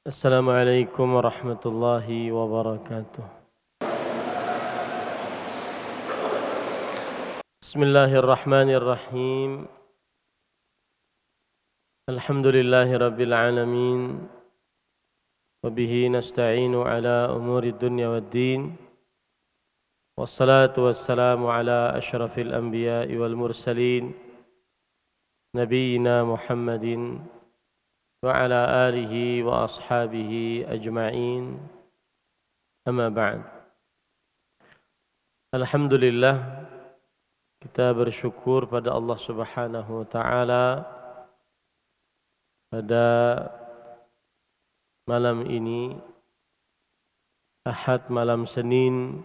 Assalamualaikum warahmatullahi wabarakatuh. Bismillahirrahmanirrahim. Alhamdulillahi rabbil alamin. Wabihi nasta'inu ala umuri dunya waddin. Wassalatu wassalamu ala ashrafil anbiya'i wal mursalin. Nabiyyina Muhammadin wa ala alihi wa ashabihi ajma'in. Amma ba'd. Alhamdulillah, kita bersyukur pada Allah Subhanahu wa taala pada malam ini, Ahad malam Senin,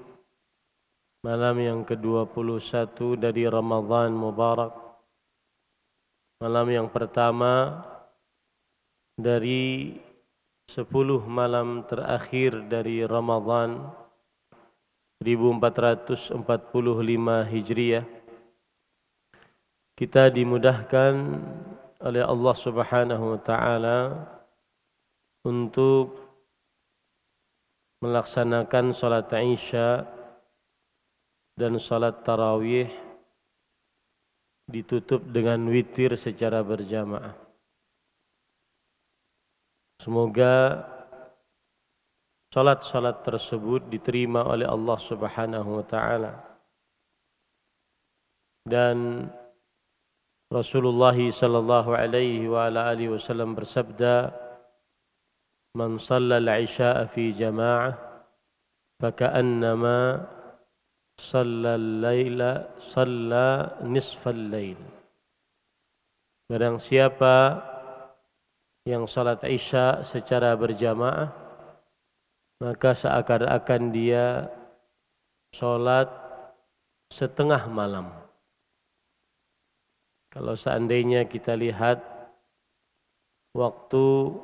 malam yang ke-21 dari Ramadan Mubarak, malam yang pertama dari 10 malam terakhir dari Ramadan 1445 Hijriah. Kita dimudahkan oleh Allah Subhanahu wa taala untuk melaksanakan salat Isya dan salat tarawih ditutup dengan witir secara berjamaah. Semoga salat-salat tersebut diterima oleh Allah Subhanahu wa taala. Dan Rasulullah sallallahu alaihi wa ala alihi wasallam bersabda, "Man shalla al-'isha'a fi jama'ah faka'annama shalla al-laila shalla nisfal lail." Barang siapa yang salat Isya secara berjamaah, maka seakan-akan dia salat setengah malam. Kalau seandainya kita lihat waktu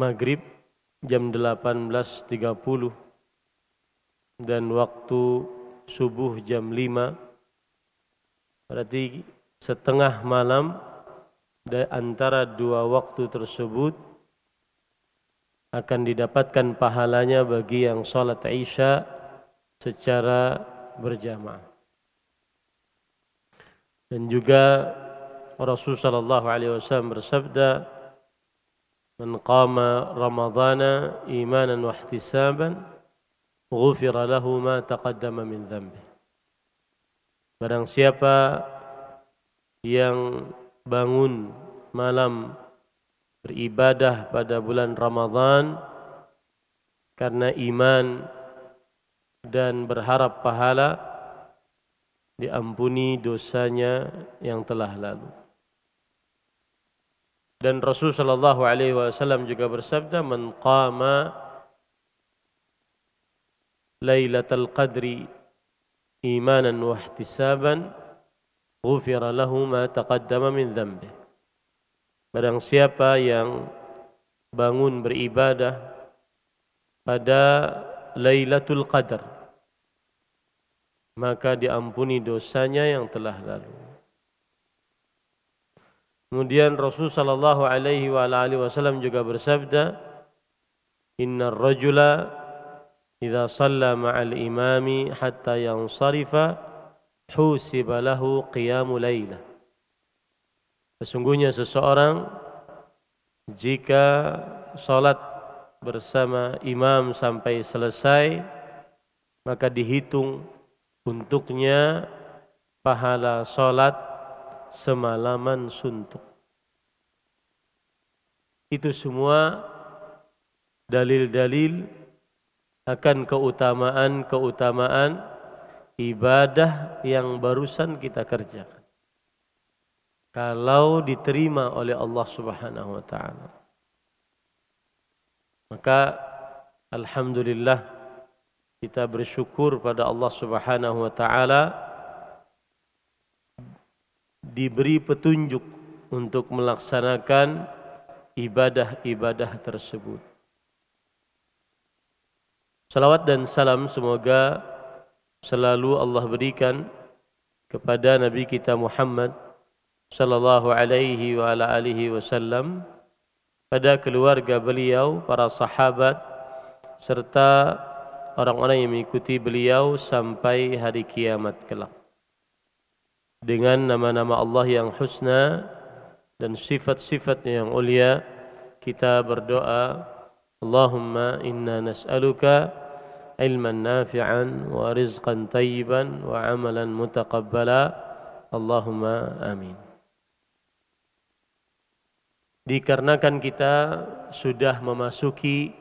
maghrib jam 18.30 dan waktu subuh jam 5, berarti setengah malam. Dari antara dua waktu tersebut akan didapatkan pahalanya bagi yang salat Isya secara berjamaah. Dan juga Rasulullah sallallahu alaihi wasallam bersabda, "Man qama Ramadhana imanan wa ihtisaban, ghufira lahu ma taqaddama min dhanbi." Barang siapa yang bangun malam beribadah pada bulan Ramadan karena iman dan berharap pahala, diampuni dosanya yang telah lalu. Dan Rasul sallallahu alaihi wasallam juga bersabda, "Man qama Lailatul Qadri imanan wa ihtisaban, ghufira lahu ma taqaddama min dhanbi." Barang siapa yang bangun beribadah pada Lailatul Qadar, maka diampuni dosanya yang telah lalu. Kemudian Rasul sallallahu alaihi wa alihi wasallam juga bersabda, "Innar rajula idza shalla ma'al imami hatta yansarifa husiba lahu qiyamul lailah." Sesungguhnya seseorang jika salat bersama imam sampai selesai, maka dihitung untuknya pahala salat semalaman suntuk. Itu semua dalil-dalil akan keutamaan-keutamaan ibadah yang barusan kita kerjakan, kalau diterima oleh Allah Subhanahu wa taala. Maka alhamdulillah, kita bersyukur pada Allah Subhanahu wa taala diberi petunjuk untuk melaksanakan ibadah-ibadah tersebut. Salawat dan salam semoga selalu Allah berikan kepada Nabi kita Muhammad sallallahu alaihi wa ala alihi wasallam, pada keluarga beliau, para sahabat, serta orang-orang yang mengikuti beliau sampai hari kiamat kelak. Dengan nama-nama Allah yang husna dan sifat-sifatnya yang ulia, kita berdoa, Allahumma inna nas'aluka ilman nafi'an wa rizqan tayyiban wa amalan mutaqabbala. Allahumma amin. Dikarenakan kita sudah memasuki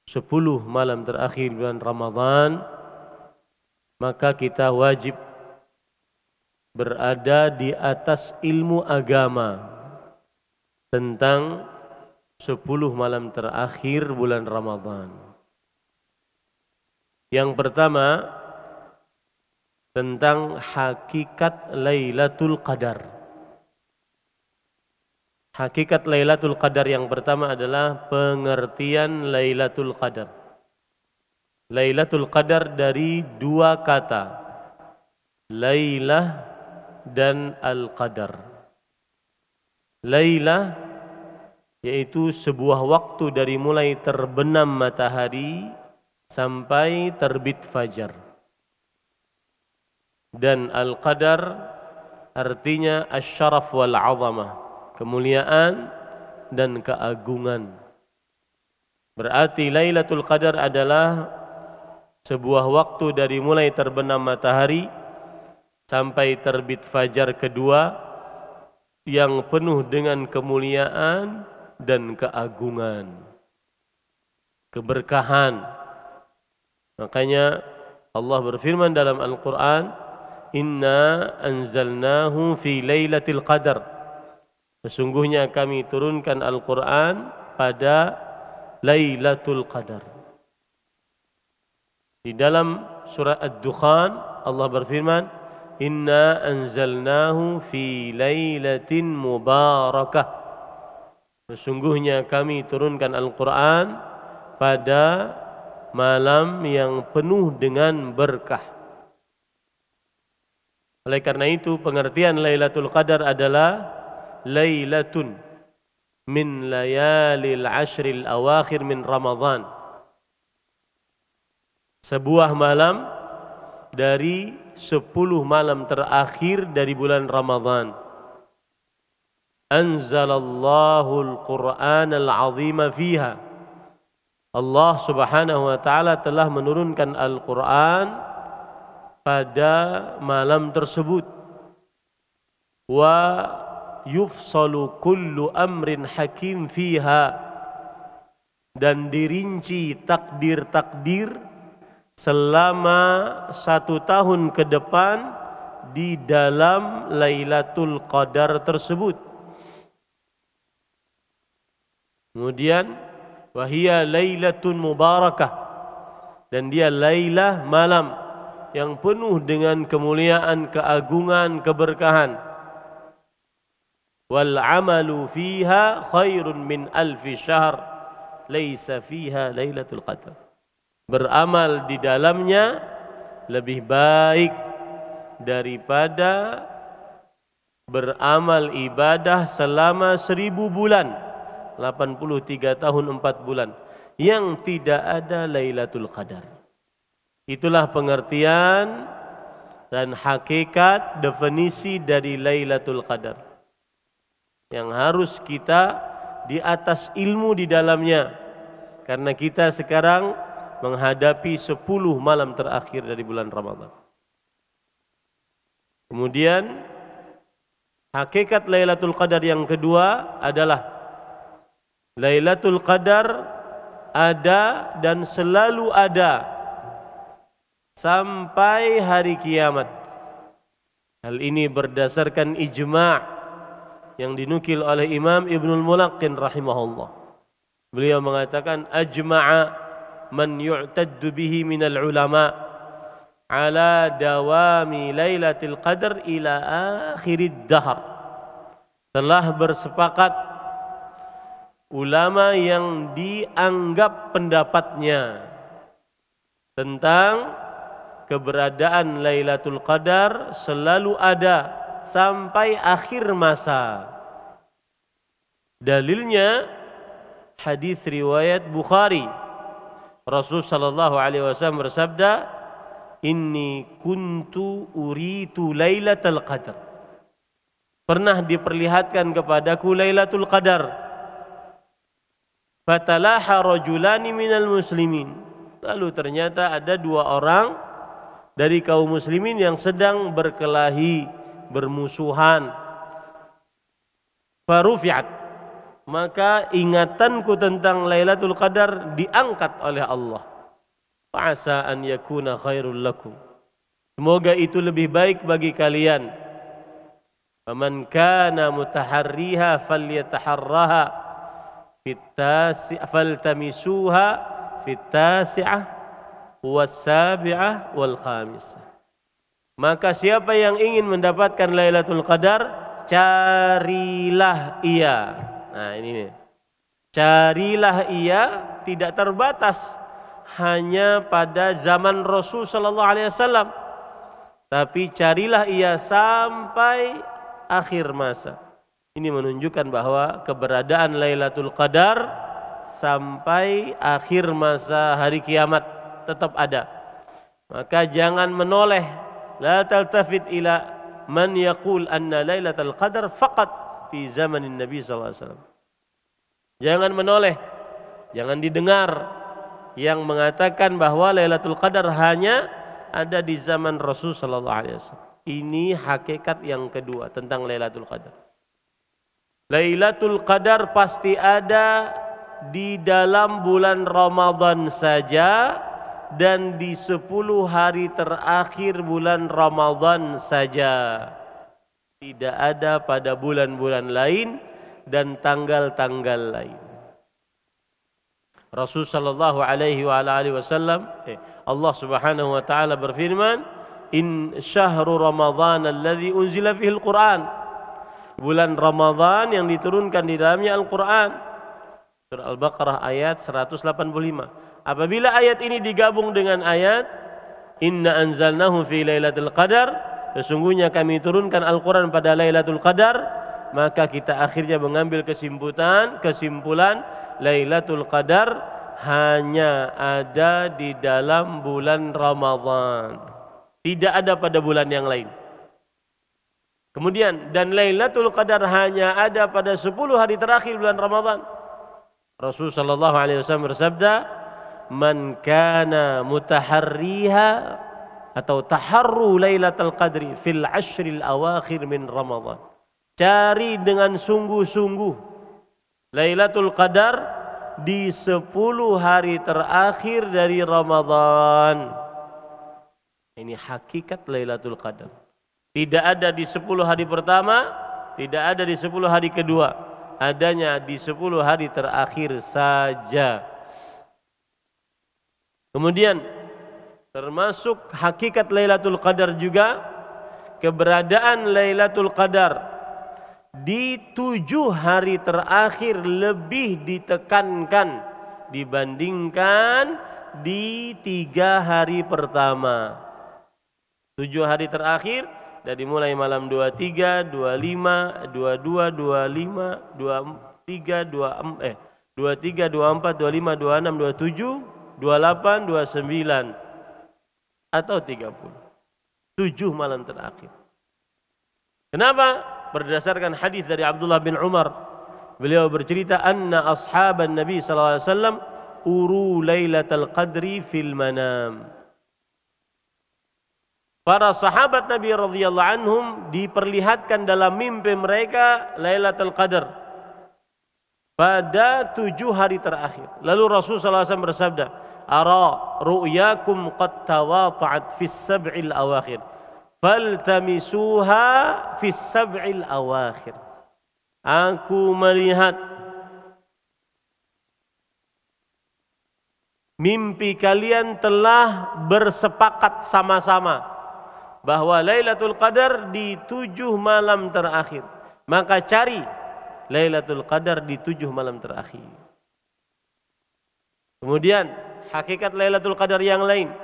10 malam terakhir bulan Ramadan, maka kita wajib berada di atas ilmu agama tentang 10 malam terakhir bulan Ramadan. Yang pertama, tentang hakikat Lailatul Qadar. Hakikat Lailatul Qadar yang pertama adalah pengertian Lailatul Qadar. Lailatul Qadar dari dua kata, Lailah dan Al-Qadar. Lailah yaitu sebuah waktu dari mulai terbenam matahari sampai terbit fajar. Dan Al-Qadar artinya asy-syaraf wal 'azamah, kemuliaan dan keagungan. Berarti Lailatul Qadar adalah sebuah waktu dari mulai terbenam matahari sampai terbit fajar kedua yang penuh dengan kemuliaan dan keagungan, keberkahan. Makanya Allah berfirman dalam Al-Quran, Inna anzalnahu fi Lailatul Qadar. Sesungguhnya kami turunkan Al-Quran pada Lailatul Qadar. Di dalam surah Ad-Dukhan Allah berfirman, Inna anzalnahu fi lailatin mubarakah. Sesungguhnya kami turunkan Al-Quran pada malam yang penuh dengan berkah. Oleh karena itu pengertian Lailatul Qadar adalah Lailatun min layalil ashril awakhir min Ramadan. Sebuah malam dari 10 malam terakhir dari bulan Ramadan. Anzalallahu al-Qur'an al-'azima fiha. Allah Subhanahu wa taala telah menurunkan Al-Qur'an pada malam tersebut. Wa yufsalu kullu amrin hakim fiha, dan dirinci takdir-takdir selama 1 tahun ke depan di dalam Lailatul Qadar tersebut. Kemudian wahia lailatun mubarakah, dan dia lailah malam yang penuh dengan kemuliaan, keagungan, keberkahan. Wal amalu fiha khairun min alfi syahr laisa fiha Lailatul Qadar. Beramal di dalamnya lebih baik daripada beramal ibadah selama 1000 bulan, 83 tahun 4 bulan yang tidak ada Lailatul Qadar. Itulah pengertian dan hakikat definisi dari Lailatul Qadar yang harus kita di atas ilmu di dalamnya, karena kita sekarang menghadapi 10 malam terakhir dari bulan Ramadan. Kemudian hakikat Lailatul Qadar yang kedua adalah Lailatul Qadar ada dan selalu ada sampai hari kiamat. Hal ini berdasarkan ijma' yang dinukil oleh Imam Ibnul Mulaqqin rahimahullah. Beliau mengatakan ajma'a man yu'taddu bihi minal ulama ala dawami Lailatul Qadar ila akhirid dahr. Telah bersepakat ulama yang dianggap pendapatnya tentang keberadaan Lailatul Qadar selalu ada sampai akhir masa, Dalilnya hadis riwayat Bukhari. Rasul sallallahu alaihi wasallam bersabda, "Inni kuntu uritu Lailatul Qadar." Pernah diperlihatkan kepadaku Lailatul Qadar. Fatalaha rajulani minal muslimin. Lalu ternyata ada dua orang dari kaum muslimin yang sedang berkelahi, bermusuhan. Farufi'at. Maka ingatanku tentang Lailatul Qadar diangkat oleh Allah. Fa'asa an yakuna khairul lakum. Semoga itu lebih baik bagi kalian. Faman kana mutaharriha falyataharraha faltamisuha fit tasi'ah was-sabi'ah wal khamisah. Maka siapa yang ingin mendapatkan Lailatul Qadar, carilah ia. Nah ini nih. Carilah ia tidak terbatas hanya pada zaman Rasul sallallahu alaihi wasallam, tapi carilah ia sampai akhir masa. Ini menunjukkan bahwa keberadaan Lailatul Qadar sampai akhir masa hari kiamat tetap ada. Maka jangan menoleh, la taltafit ila man yaqul anna Lailatul Qadar faqat fi zamanin Nabi sallallahu alaihi wasallam. Jangan menoleh, jangan didengar yang mengatakan bahwa Lailatul Qadar hanya ada di zaman Rasul sallallahu alaihi wasallam. Ini hakikat yang kedua tentang Lailatul Qadar. Lailatul Qadar pasti ada di dalam bulan Ramadan saja dan di 10 hari terakhir bulan Ramadan saja. Tidak ada pada bulan-bulan lain dan tanggal-tanggal lain. Rasul sallallahu alaihi wasallam, Allah Subhanahu wa taala berfirman, "In syahru Ramadan alladzi unzila fihi al-Qur'an." Bulan Ramadan yang diturunkan di dalamnya Al-Qur'an. Surah Al-Baqarah ayat 185. Apabila ayat ini digabung dengan ayat "Inna anzalnahu fi Lailatul Qadar," sesungguhnya kami turunkan Al-Qur'an pada Lailatul Qadar, maka kita akhirnya mengambil kesimpulan Lailatul Qadar hanya ada di dalam bulan Ramadan. Tidak ada pada bulan yang lain. Kemudian dan Lailatul Qadar hanya ada pada 10 hari terakhir bulan Ramadan. Rasul sallallahu alaihi wasallam bersabda, "Man kana mutaharriha atau taharru Lailatul Qadri fil ashril awakhir min Ramadan." Cari dengan sungguh-sungguh Lailatul Qadar di 10 hari terakhir dari Ramadan. Ini hakikat Lailatul Qadar. Tidak ada di 10 hari pertama, tidak ada di 10 hari kedua. Adanya di 10 hari terakhir saja. Kemudian termasuk hakikat Lailatul Qadar juga keberadaan Lailatul Qadar di 7 hari terakhir lebih ditekankan dibandingkan di 3 hari pertama. 7 hari terakhir dari mulai malam 23, 25, 22, 25, 23, 24, 25, 26, 27, 28, 29 atau 30. 7 malam terakhir. Kenapa? Berdasarkan hadis dari Abdullah bin Umar, beliau bercerita anna ashaban Nabi sallallahu alaihi wasallam uru Lailatul Qadri fil manam. Para sahabat Nabi radhiyallahu anhum diperlihatkan dalam mimpi mereka Lailatul Qadar pada 7 hari terakhir. Lalu Rasul sallallahu alaihi wasallam bersabda, "Ara ru'yakum qad tawata'at fis sab'il awakhir. Faltamisuha fis sab'il awakhir." Aku melihat mimpi kalian telah bersepakat sama-sama bahwa Lailatul Qadar di 7 malam terakhir. Maka cari Lailatul Qadar di 7 malam terakhir. Kemudian hakikat Lailatul Qadar yang lain.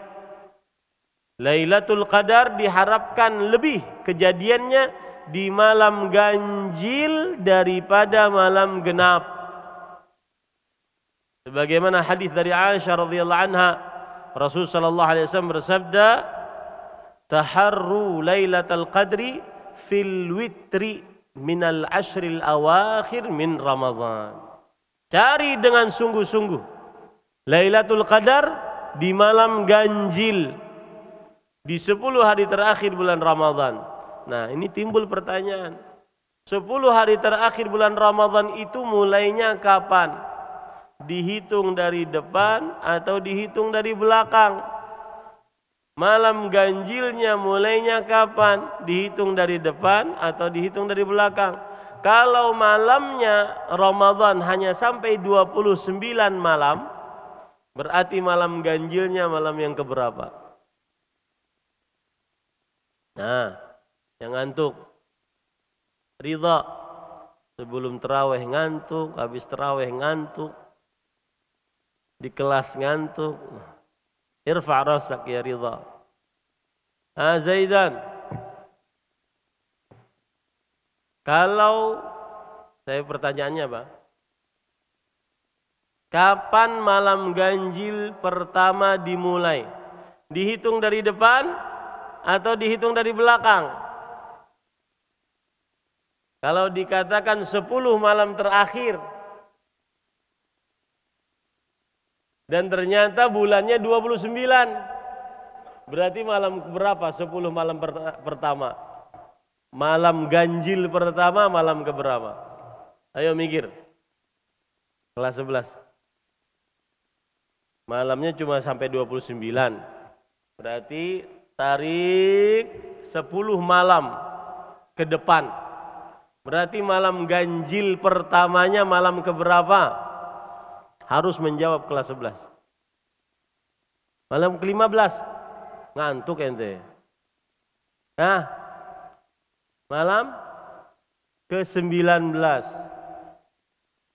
Lailatul Qadar diharapkan lebih kejadiannya di malam ganjil daripada malam genap. Sebagaimana hadis dari Aisyah radhiyallahu anha, Rasul sallallahu alaihi wasallam bersabda, "Taharru lailatul qadri fil witri minal ashril awakhir min Ramadan." Cari dengan sungguh-sungguh Lailatul Qadar di malam ganjil di 10 hari terakhir bulan Ramadan. Nah, ini timbul pertanyaan. 10 hari terakhir bulan Ramadan itu mulainya kapan? Dihitung dari depan atau dihitung dari belakang? Malam ganjilnya mulainya kapan? Dihitung dari depan atau dihitung dari belakang? Kalau malamnya Ramadan hanya sampai 29 malam, berarti malam ganjilnya malam yang keberapa? Nah, yang ngantuk, ridha. Sebelum terawih ngantuk, habis terawih ngantuk, di kelas ngantuk. Irfa' rasak ya ridha. Zaidan. Kalau saya pertanyaannya, Pak. Kapan malam ganjil pertama dimulai? Dihitung dari depan atau dihitung dari belakang? Kalau dikatakan 10 malam terakhir dan ternyata bulannya 29, berarti malam berapa 10 malam pertama? Malam ganjil pertama malam keberapa? Ayo mikir. Kelas 11. Malamnya cuma sampai 29. Berarti tarik 10 malam ke depan. Berarti malam ganjil pertamanya malam keberapa? Harus menjawab kelas 11. Malam ke-15. Ngantuk ente. Nah, malam ke-19.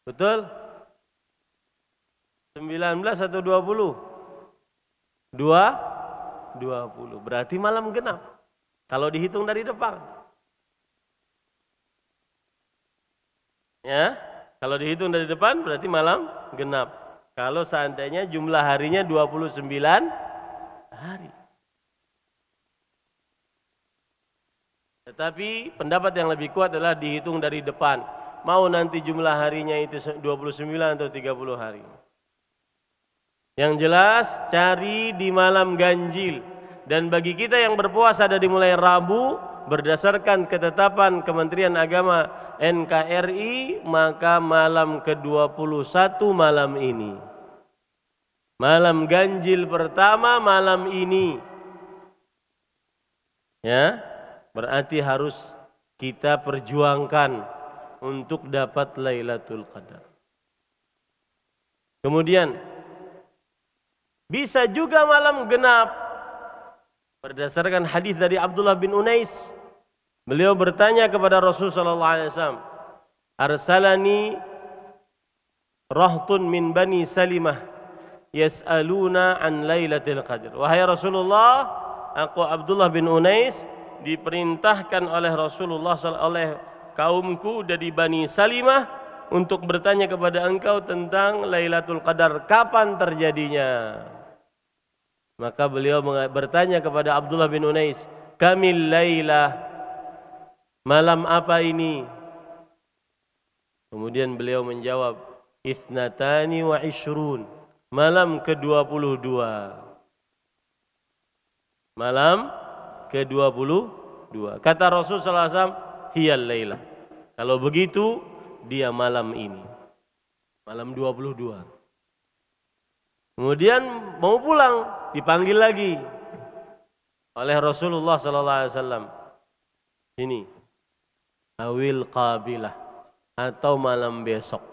Betul? 19 atau 20? 20. Berarti malam genap. Kalau dihitung dari depan. Ya, kalau dihitung dari depan berarti malam genap. Kalau seandainya jumlah harinya 29 hari. Tetapi pendapat yang lebih kuat adalah dihitung dari depan. Mau nanti jumlah harinya itu 29 atau 30 hari. Yang jelas cari di malam ganjil. Dan bagi kita yang berpuasa dari mulai Rabu, berdasarkan ketetapan Kementerian Agama NKRI, maka malam ke-21 malam ini. Malam ganjil pertama malam ini. Ya, berarti harus kita perjuangkan untuk dapat Lailatul Qadar. Kemudian bisa juga malam genap. Berdasarkan hadis dari Abdullah bin Unais, beliau bertanya kepada Rasulullah SAW, "Arsalani rahtun min bani Salimah yas'aluna an Lailatul Qadar." Wahai Rasulullah, aku Abdullah bin Unais diperintahkan oleh Rasulullah oleh kaumku dari Bani Salimah untuk bertanya kepada engkau tentang Lailatul Qadar, kapan terjadinya? Maka beliau bertanya kepada Abdullah bin Unais, "Kamil lailah?" Malam apa ini? Kemudian beliau menjawab, "Ithnatani wa ishrun." Malam ke-22. Malam ke-22. Kata Rasul sallallahu alaihi wasallam, "Hiyal lailah." Kalau begitu, dia malam ini. Malam 22. Kemudian mau pulang, dipanggil lagi oleh Rasulullah sallallahu alaihi wasallam. Ini awil qabilah atau malam besok.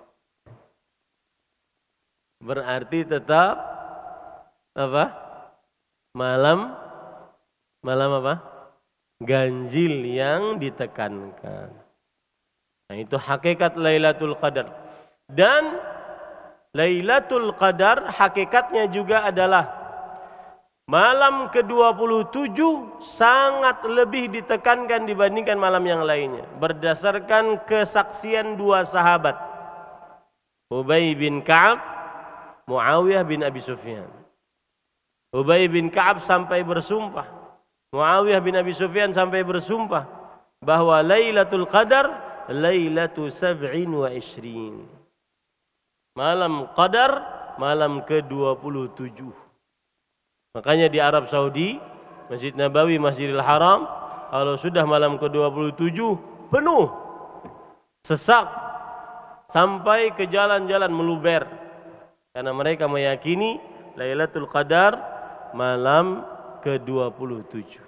Berarti tetap apa? Malam apa? Ganjil yang ditekankan. Nah, itu hakikat Lailatul Qadar. Dan Lailatul Qadar hakikatnya juga adalah Malam ke-27 sangat lebih ditekankan dibandingkan malam yang lainnya berdasarkan kesaksian dua sahabat, Ubay bin Ka'ab, Muawiyah bin Abi Sufyan. Ubay bin Ka'ab sampai bersumpah, Muawiyah bin Abi Sufyan sampai bersumpah bahwa Lailatul Qadar Lailatu 27. Malam Qadar malam ke-27. Makanya di Arab Saudi, Masjid Nabawi, Masjidil Haram, kalau sudah malam ke-27 penuh, sesak, sampai ke jalan-jalan meluber. Karena mereka meyakini Lailatul Qadar malam ke-27.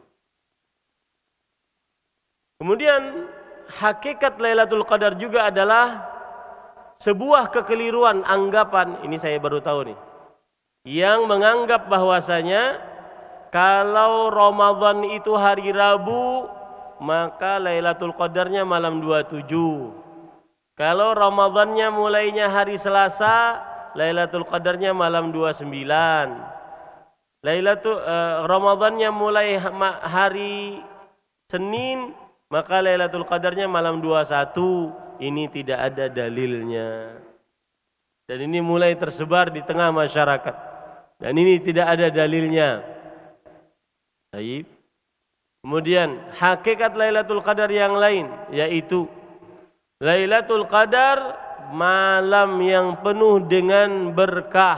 Kemudian hakikat Lailatul Qadar juga adalah sebuah kekeliruan anggapan, ini saya baru tahu nih, yang menganggap bahwasanya kalau Ramadan itu hari Rabu, maka Lailatul Qadarnya malam 27. Kalau Ramadannya mulainya hari Selasa, Lailatul Qadarnya malam 29. Ramadannya mulai hari Senin, maka Lailatul Qadarnya malam 21. Ini tidak ada dalilnya. Dan ini mulai tersebar di tengah masyarakat. Dan ini tidak ada dalilnya. Baik. Kemudian hakikat Lailatul Qadar yang lain, yaitu Lailatul Qadar malam yang penuh dengan berkah.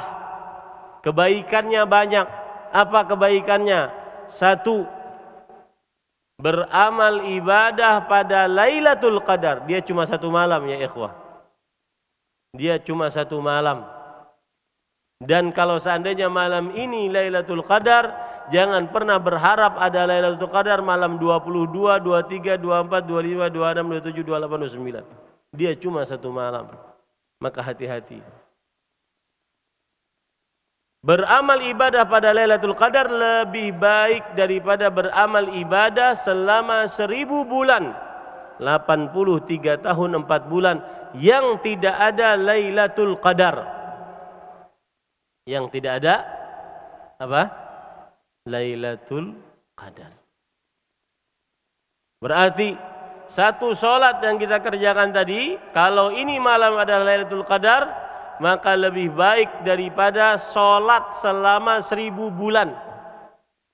Kebaikannya banyak. Apa kebaikannya? 1. Beramal ibadah pada Lailatul Qadar. Dia cuma satu malam ya ikhwah. Dia cuma satu malam. Dan kalau seandainya malam ini Lailatul Qadar, jangan pernah berharap ada Lailatul Qadar malam 22, 23, 24, 25, 26, 27, 28, 29. Dia cuma satu malam. Maka hati-hati. Beramal ibadah pada Lailatul Qadar lebih baik daripada beramal ibadah selama 1000 bulan. 83 tahun 4 bulan yang tidak ada Lailatul Qadar. Yang tidak ada apa? Lailatul Qadar. Berarti satu solat yang kita kerjakan tadi, kalau ini malam adalah Lailatul Qadar, maka lebih baik daripada solat selama 1000 bulan.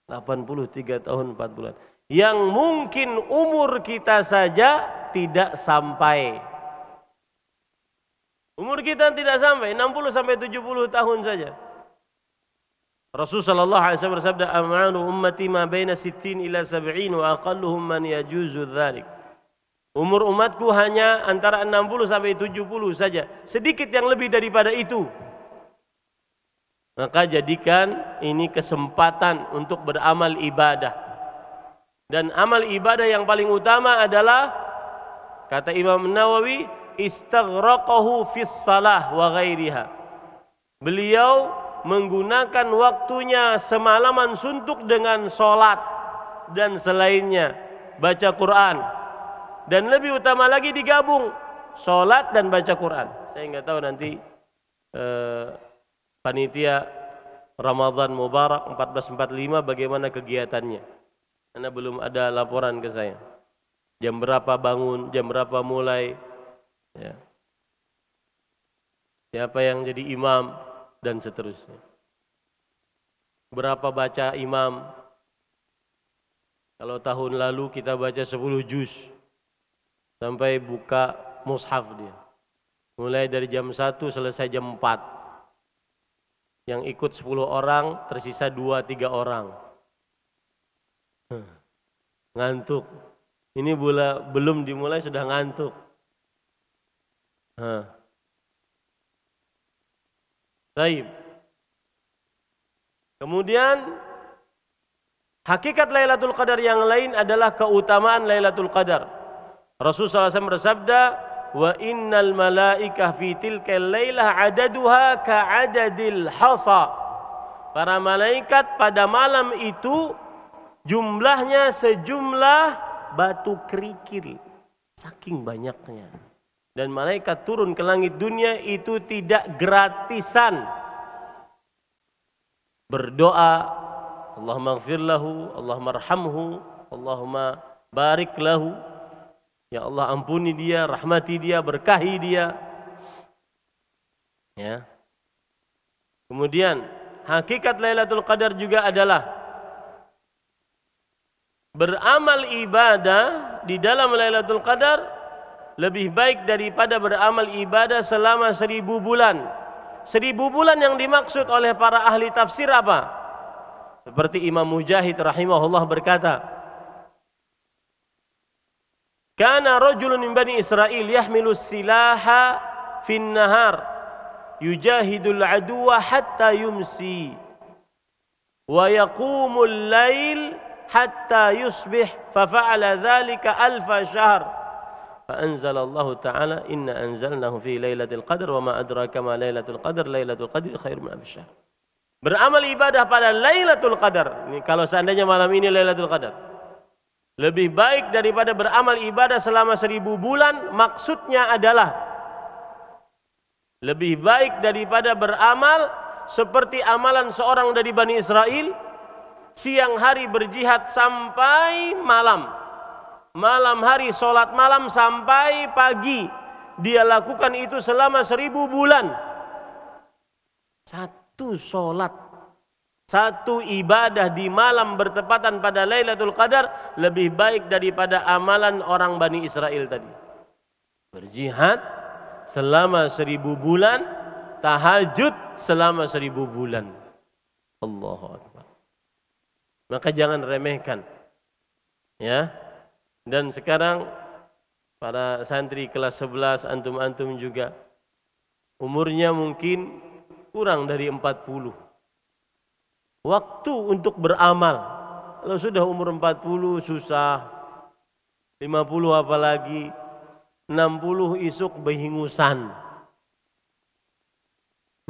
83 tahun 4 bulan. Yang mungkin umur kita saja tidak sampai. Umur kita tidak sampai 60 sampai 70 tahun saja. Rasulullah sallallahu alaihi wasallam bersabda, "Amalu ummati ma baina 60 ila 70 wa aqalluhum man yajuzu dzalik." Umur umatku hanya antara 60 sampai 70 saja. Sedikit yang lebih daripada itu. Maka jadikan ini kesempatan untuk beramal ibadah. Dan amal ibadah yang paling utama adalah, kata Imam Nawawi, istaghraqahu fis salah wa ghairiha. Beliau menggunakan waktunya semalaman suntuk dengan sholat dan selainnya, baca Quran, dan lebih utama lagi digabung sholat dan baca Quran. Saya nggak tahu nanti panitia Ramadan Mubarak 1445 bagaimana kegiatannya, karena belum ada laporan ke saya jam berapa bangun, jam berapa mulai, ya. Siapa yang jadi imam dan seterusnya. Berapa baca imam? Kalau tahun lalu kita baca 10 juz sampai buka mushaf dia. Mulai dari jam 1 selesai jam 4. Yang ikut 10 orang, tersisa 2-3 orang. Ngantuk. Ini belum dimulai sudah ngantuk. Baik. Kemudian hakikat Lailatul Qadar yang lain adalah keutamaan Lailatul Qadar. Rasulullah SAW bersabda, "Wa innal malaikah fi tilkal lailah adaduha ka'adadil hasa." Para malaikat pada malam itu jumlahnya sejumlah batu kerikil, saking banyaknya. Dan malaikat turun ke langit dunia itu tidak gratisan. Berdoa Allahumma ighfir lahu, Allahumma arhamhu, Allahumma barik lahu. Ya Allah, ampuni dia, rahmati dia, berkahi dia. Ya. Kemudian hakikat Lailatul Qadar juga adalah beramal ibadah di dalam Lailatul Qadar lebih baik daripada beramal ibadah selama 1000 bulan. 1000 bulan yang dimaksud oleh para ahli tafsir apa? Seperti Imam Mujahid rahimahullah berkata, kana rajulun min bani Israil yahmilu silaha fin nahar yujahidul aduwa hatta yumsi wa yaqumul lail hatta yusbih fa fa'ala dhalika alfa syahr fa anzalallahu ta'ala inna anzalnahu fi lailatul qadr wa ma adraka ma lailatul qadr lailatul qadri khairum min alf syahr. Beramal ibadah pada Lailatul Qadar. Ini kalau seandainya malam ini Lailatul Qadar, lebih baik daripada beramal ibadah selama 1000 bulan. Maksudnya adalah lebih baik daripada beramal seperti amalan seorang dari Bani Israel, siang hari berjihad sampai malam, malam hari sholat malam sampai pagi. Dia lakukan itu selama 1000 bulan. Satu sholat, satu ibadah di malam bertepatan pada Lailatul Qadar lebih baik daripada amalan orang Bani Israel tadi. Berjihad selama 1000 bulan, tahajud selama 1000 bulan. Allahu Akbar. Maka jangan remehkan. Ya. Dan sekarang para santri kelas 11, antum-antum juga umurnya mungkin kurang dari 40. Waktu untuk beramal, kalau sudah umur 40 susah, 50 apalagi, 60 isuk behingusan.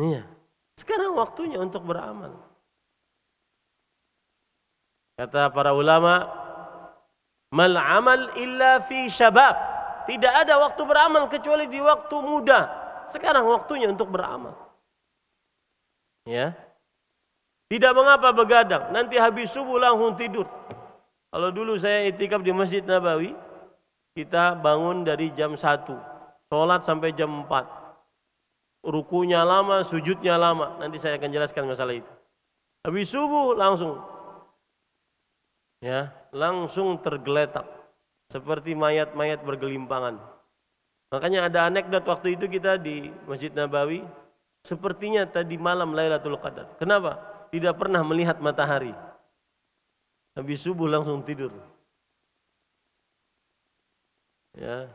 Nih ya, sekarang waktunya untuk beramal. Kata para ulama, mal amal illa fi syabab. Tidak ada waktu beramal kecuali di waktu muda. Sekarang waktunya untuk beramal. Ya, tidak mengapa begadang, nanti habis subuh langsung tidur. Kalau dulu saya itikaf di Masjid Nabawi, kita bangun dari jam 1, sholat sampai jam 4, rukunya lama, sujudnya lama. Nanti saya akan jelaskan masalah itu. Habis subuh langsung, ya, langsung tergeletak seperti mayat-mayat bergelimpangan. Makanya ada anekdot waktu itu kita di Masjid Nabawi, sepertinya tadi malam Lailatul Qadar. Kenapa? Tidak pernah melihat matahari. Habis subuh langsung tidur. Ya.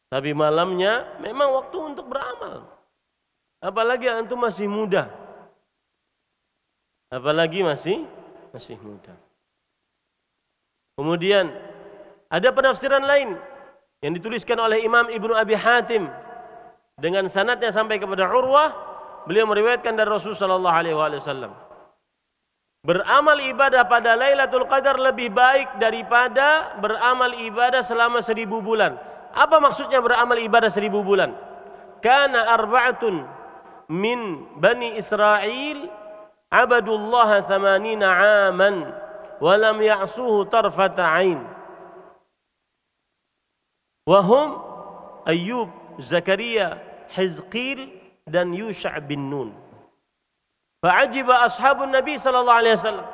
Tapi malamnya memang waktu untuk beramal. Apalagi antum masih muda. Apalagi masih muda. Kemudian ada penafsiran lain yang dituliskan oleh Imam Ibnu Abi Hatim dengan sanadnya sampai kepada Urwah, beliau meriwayatkan dari Rasulullah sallallahu alaihi wasallam, beramal ibadah pada Lailatul Qadar lebih baik daripada beramal ibadah selama 1000 bulan. Apa maksudnya beramal ibadah 1000 bulan? Kana arba'atun min Bani Israil abadullaha 80 aman wa lam ya'suhu tarfata 'ain. Wa hum Ayyub, Zakaria, Hizqil dan Yusha' bin Nun. Fa'ajiba ashabun Nabi sallallahu alaihi wasallam.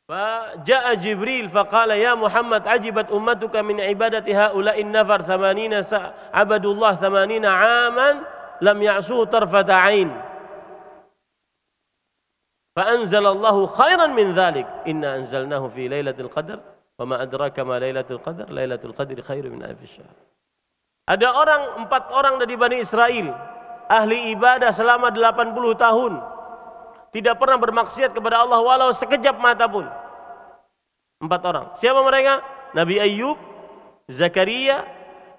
Faja'a Jibril faqala ya Muhammad ajibat ummatuka min ibadati haula'in nafar 80 abadullah 80 aman lam ya'suhu tarfata 'ain. Fa'anzalallahu khairan min dhalik inna anzalnahu fi lailatul qadar wa ma adraka ma lailatul qadar lailatul qadri khairum min alf syahr. Ada 4 orang dari Bani Israel, ahli ibadah selama 80 tahun, tidak pernah bermaksiat kepada Allah walau sekejap mata pun. 4 orang. Siapa mereka? Nabi Ayyub, Zakaria,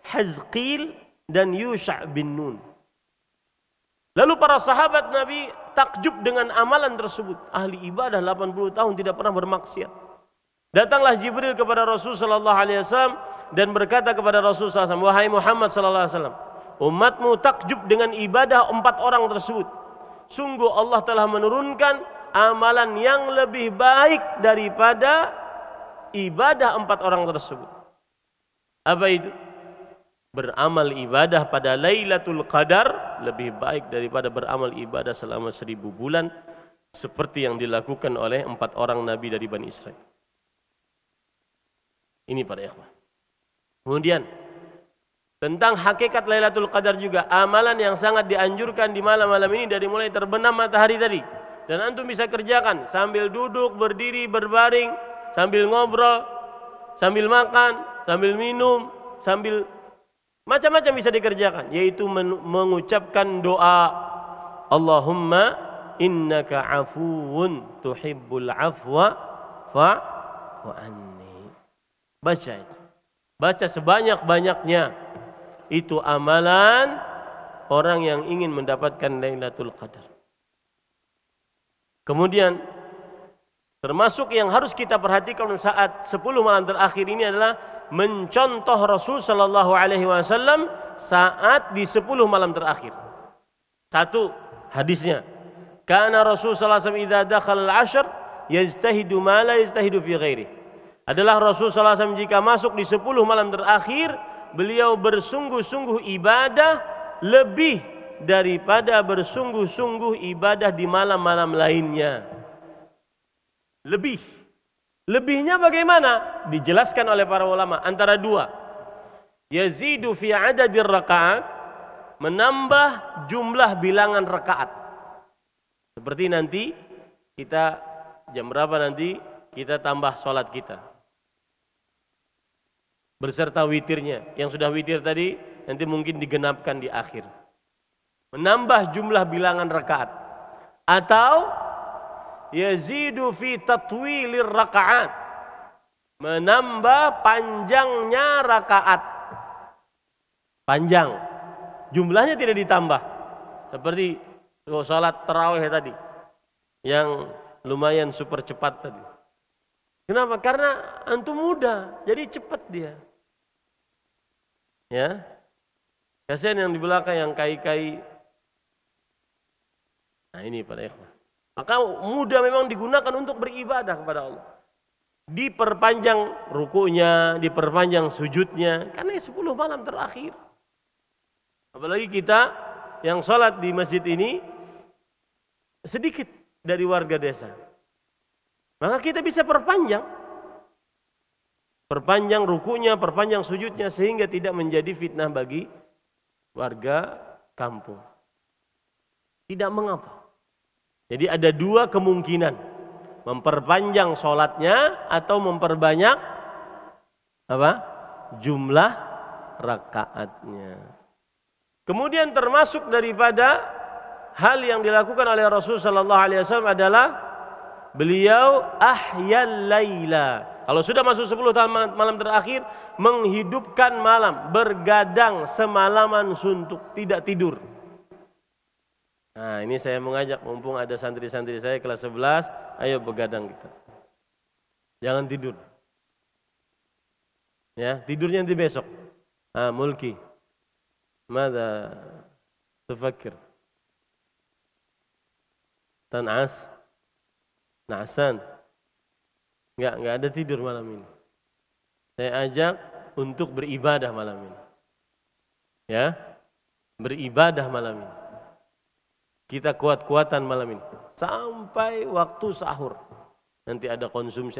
Hizqil dan Yusha' bin Nun. Lalu para sahabat Nabi takjub dengan amalan tersebut. Ahli ibadah 80 tahun tidak pernah bermaksiat. Datanglah Jibril kepada Rasulullah sallallahu alaihi wasallam dan berkata kepada Rasulullah SAW, wahai Muhammad sallallahu alaihi wasallam, umatmu takjub dengan ibadah 4 orang tersebut. Sungguh Allah telah menurunkan amalan yang lebih baik daripada ibadah 4 orang tersebut. Apa itu? Beramal ibadah pada Lailatul Qadar lebih baik daripada beramal ibadah selama 1000 bulan seperti yang dilakukan oleh 4 orang nabi dari Bani Israel. Ini para ikhwah. Kemudian tentang hakikat Lailatul Qadar juga, amalan yang sangat dianjurkan di malam-malam ini dari mulai terbenam matahari tadi. Dan antum bisa kerjakan sambil duduk, berdiri, berbaring, sambil ngobrol, sambil makan, sambil minum, sambil macam-macam bisa dikerjakan, yaitu mengucapkan doa Allahumma innaka afuwun tuhibbul afwa fa'fu anni. Baca itu. Baca sebanyak-banyaknya. Itu amalan orang yang ingin mendapatkan Lailatul Qadar. Kemudian termasuk yang harus kita perhatikan saat 10 malam terakhir ini adalah mencontoh Rasul sallallahu alaihi wasallam saat di 10 malam terakhir. Satu, hadisnya, kana Rasul sallallahu alaihi wasallam idza dakhala al-'ashr yajtahidu ma la yajtahidu fi ghairihi. Adalah Rasul sallallahu alaihi wasallam jika masuk di 10 malam terakhir, beliau bersungguh-sungguh ibadah lebih daripada bersungguh-sungguh ibadah di malam-malam lainnya. Lebihnya bagaimana? Dijelaskan oleh para ulama antara dua. Yazidu fi adadir rakaat, menambah jumlah bilangan rakaat. Seperti nanti kita jam berapa nanti kita tambah sholat kita beserta witirnya. Yang sudah witir tadi nanti mungkin digenapkan di akhir. Menambah jumlah bilangan rakaat. Atau yazidu fi tatwilir rakaat, menambah panjangnya rakaat. Panjang, jumlahnya tidak ditambah. Seperti sholat tarawih tadi yang lumayan super cepat tadi. Kenapa? Karena antum muda, jadi cepat dia. Ya, kasihan yang di belakang yang kai-kai. Nah ini pada ikhwah. Maka mudah memang digunakan untuk beribadah kepada Allah. Diperpanjang rukunya, diperpanjang sujudnya, karena 10 malam terakhir. Apalagi kita yang sholat di masjid ini sedikit dari warga desa. Maka kita bisa perpanjang rukunya, perpanjang sujudnya, sehingga tidak menjadi fitnah bagi warga kampung. Tidak mengapa. Jadi ada dua kemungkinan, memperpanjang sholatnya atau memperbanyak apa? Jumlah rakaatnya. Kemudian termasuk daripada hal yang dilakukan oleh Rasul sallallahu alaihi wasallam adalah beliau ahyal laila. Kalau sudah masuk 10 malam terakhir, menghidupkan malam, bergadang semalaman suntuk, tidak tidur. Nah, ini saya mengajak, mumpung ada santri-santri saya kelas 11, ayo begadang kita. Jangan tidur. Ya, tidurnya nanti besok. Mulki. Mada tufakir? Tan'as? Na'san? Enggak ada tidur malam ini. Saya ajak untuk beribadah malam ini. Ya, beribadah malam ini. Kita kuat-kuatan malam ini sampai waktu sahur. Nanti ada konsumsi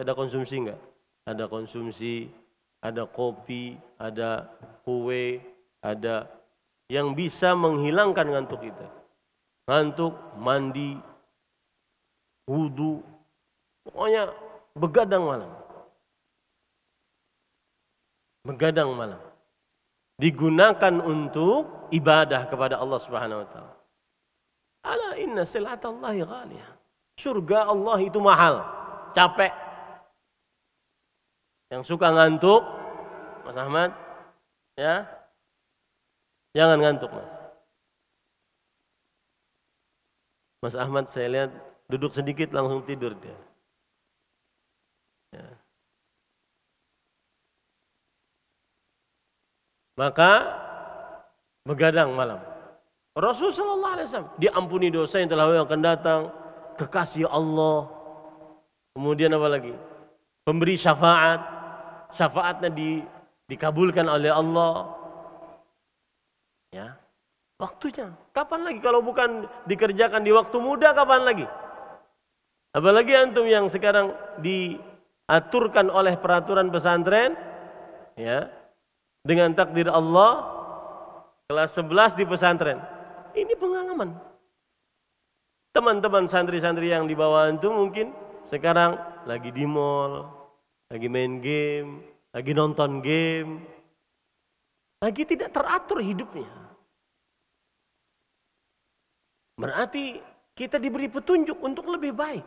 enggak? Ada konsumsi, ada kopi, ada kue, ada yang bisa menghilangkan ngantuk kita. Ngantuk, mandi, wudu, pokoknya begadang malam. Begadang malam digunakan untuk ibadah kepada Allah Subhanahu wa taala. Ala inna silatallahi ghaliyah. Surga Allah itu mahal, capek. Yang suka ngantuk, Mas Ahmad, ya, jangan ngantuk, Mas. Mas Ahmad saya lihat duduk sedikit langsung tidur dia. Ya. Maka begadang malam. Rasul sallallahu alaihi wasallam diampuni dosa yang telah akan datang, kekasih Allah. Kemudian apa lagi? Pemberi syafaat. Syafaatnya dikabulkan oleh Allah. Ya. Waktunya. Kapan lagi kalau bukan dikerjakan di waktu muda, kapan lagi? Apalagi antum yang sekarang diaturkan oleh peraturan pesantren, ya, dengan takdir Allah, kelas 11 di pesantren. Ini pengalaman. Teman-teman santri-santri yang di bawah antum mungkin sekarang lagi di mall, lagi main game, lagi nonton game, lagi tidak teratur hidupnya. Berarti kita diberi petunjuk untuk lebih baik.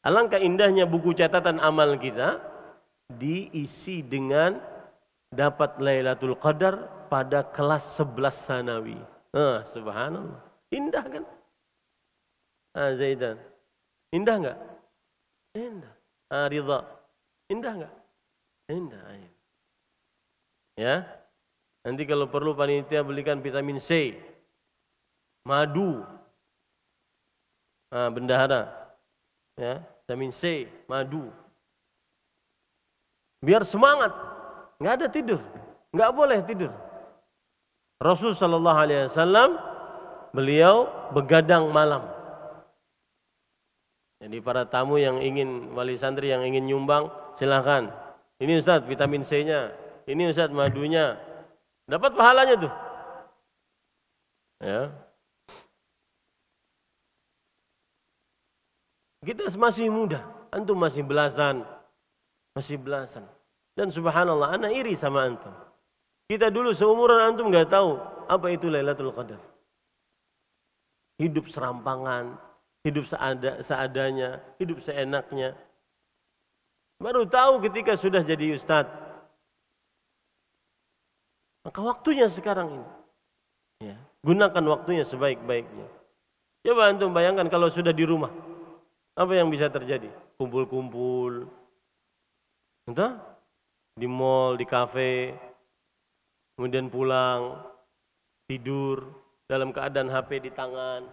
Alangkah indahnya buku catatan amal kita diisi dengan dapat Lailatul Qadar pada kelas 11 sanawi. Subhanallah. Indah kan? Zaidan. Indah enggak? Indah. Ridha. Indah enggak? Indah. Ya. Nanti kalau perlu panitia belikan vitamin C, madu, bendahara, ya, vitamin C, madu, biar semangat, nggak ada tidur, nggak boleh tidur. Rasul Shallallahu Alaihi Wasallam beliau begadang malam. Jadi para tamu yang ingin, wali santri yang ingin nyumbang, silahkan. Ini Ustaz vitamin C-nya, ini Ustaz madunya. Dapat pahalanya tuh. Ya. Kita masih muda, antum masih belasan. Dan subhanallah, ana iri sama antum. Kita dulu seumuran antum nggak tahu apa itu Lailatul Qadar. Hidup serampangan, hidup seadanya, hidup seenaknya. Baru tahu ketika sudah jadi ustadz. Maka waktunya sekarang ini, ya, gunakan waktunya sebaik-baiknya. Coba antum bayangkan kalau sudah di rumah, apa yang bisa terjadi? Kumpul-kumpul, entah di mall, di kafe, kemudian pulang, tidur dalam keadaan HP di tangan.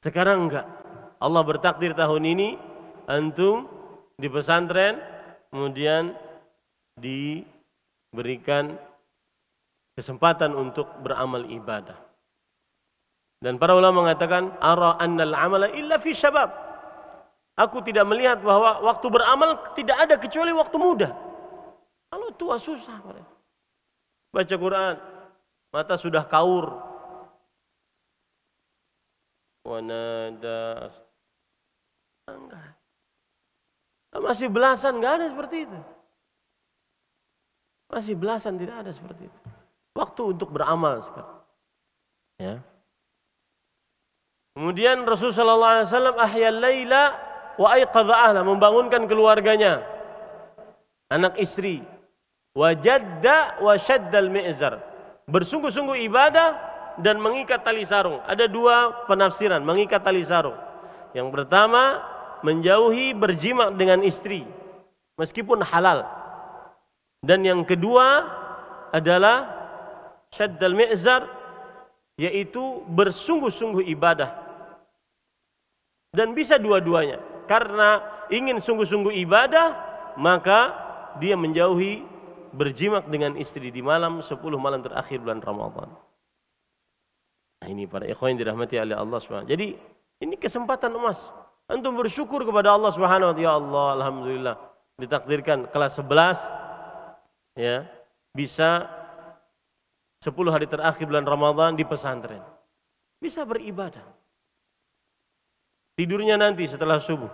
Sekarang enggak. Allah bertakdir tahun ini antum di pesantren, kemudian diberikan kesempatan untuk beramal ibadah. Dan para ulama mengatakan ara annal amala illa fi syabab. Aku tidak melihat bahwa waktu beramal tidak ada kecuali waktu muda. Kalau tua susah. Baca Quran, mata sudah kaur. Wanada. Enggak. Masih belasan enggak ada seperti itu. Masih belasan tidak ada seperti itu. Waktu untuk beramal sekarang. Ya. Kemudian Rasulullah SAW ahyal laila wa ayqadha ahla, membangunkan keluarganya, anak istri, wa jadda wa shaddal mi'zar, bersungguh-sungguh ibadah dan mengikat tali sarung. Ada dua penafsiran mengikat tali sarung. Yang pertama, menjauhi berjima dengan istri meskipun halal. Dan yang kedua adalah syaddal mi'zar, yaitu bersungguh-sungguh ibadah. Dan bisa dua-duanya. Karena ingin sungguh-sungguh ibadah, maka dia menjauhi berjimak dengan istri di malam 10 malam terakhir bulan Ramadan. Nah, ini para ikhwan yang dirahmati oleh Allah SWT. Jadi ini kesempatan emas. Antum bersyukur kepada Allah SWT. Ya Allah, alhamdulillah, ditakdirkan kelas 11, ya, bisa 10 hari terakhir bulan Ramadan di pesantren. Bisa beribadah. Tidurnya nanti setelah subuh.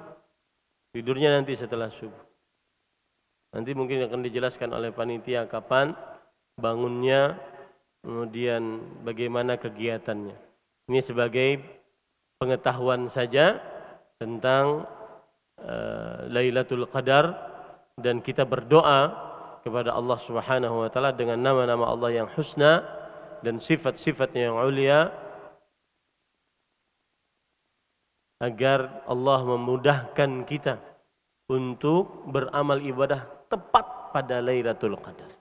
Nanti mungkin akan dijelaskan oleh panitia kapan bangunnya, kemudian bagaimana kegiatannya. Ini sebagai pengetahuan saja tentang Lailatul Qadar, dan kita berdoa kepada Allah Subhanahu wa taala dengan nama-nama Allah yang husna dan sifat-sifatnya yang ulia, agar Allah memudahkan kita untuk beramal ibadah tepat pada Lailatul Qadar.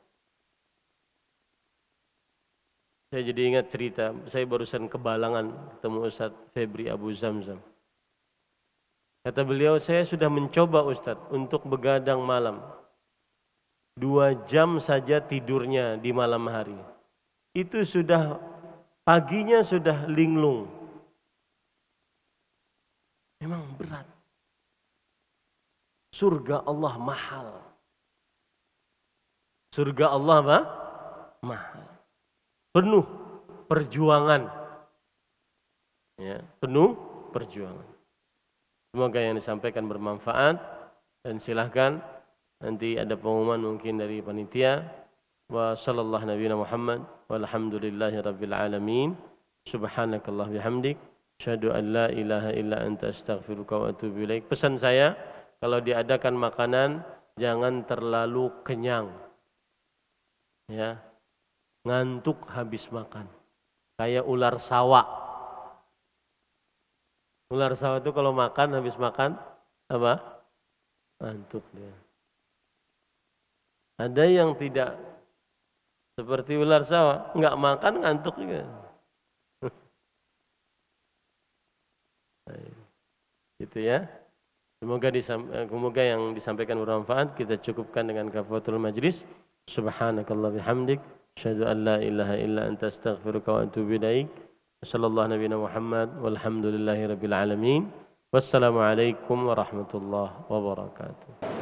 Saya jadi ingat cerita, saya barusan ke Balangan ketemu Ustadz Febri Abu Zamzam. Kata beliau, saya sudah mencoba Ustadz untuk begadang malam. 2 jam saja tidurnya di malam hari. Itu sudah, paginya sudah linglung. Memang berat. Surga Allah mahal. Surga Allah apa? Mahal. Penuh perjuangan. Ya, penuh perjuangan. Semoga yang disampaikan bermanfaat dan silahkan nanti ada pengumuman mungkin dari panitia. Wa sallallahu nabiyana Muhammad walhamdulillahi rabbil alamin. Subhanakallah bihamdik asyhadu an la ilaha illa anta astaghfiruka wa atubu ilaik. Pesan saya, kalau diadakan makanan jangan terlalu kenyang. Ya. Ngantuk habis makan. Kayak ular sawah. Ular sawah itu kalau makan, habis makan apa? Ngantuk dia. Ada yang tidak seperti ular sawah, enggak makan ngantuk juga. Gitu ya. Semoga yang disampaikan bermanfaat. Kita cukupkan dengan kafaratul majlis. Subhanakallah bihamdik asyhadu an la ilaha illa anta astaghfiruka wa atubu ilaik. Sallallahu nabiyana Muhammad walhamdulillahi rabbil alamin. Wassalamualaikum warahmatullahi wabarakatuh.